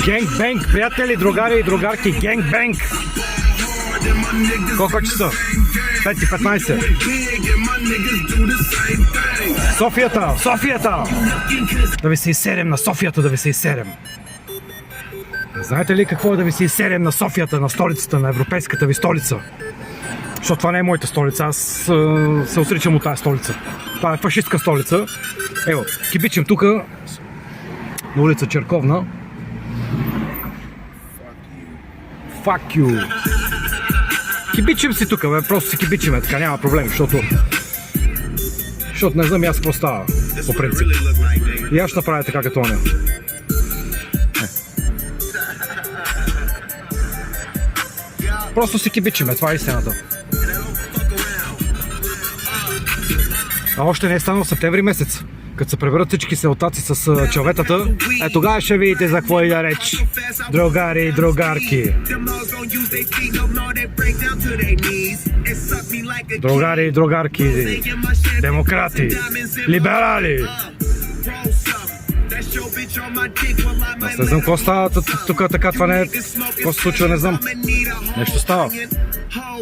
Генгбенг, приятели, другари и другарки, генгбенг! Колко часа? 5:15. Софията! Софията! 97 на Софията, 97. Знаете ли какво е 97 на Софията, на столицата, на европейската ви столица? Защото това не е моята столица, аз се отричам от тази столица. Това е фашистка столица. Ево, кибичим тук на улица Черковна. Fuck you. Кибичим си тук, бе, просто си кибичиме, така няма проблем, защото не знам аз какво става, по принцип. И аз ще направя така като оня. Просто си кибичиме, това е истината. А още не е станал септември месец. Като се преберат всички селтаци с челветата, тогава ще видите за какво и да реч. Другари и другарки. Другари и другарки. Демократи. Либерали. Аз не знам какво става тук така, това не е... Какво се случва, не знам. Нещо става.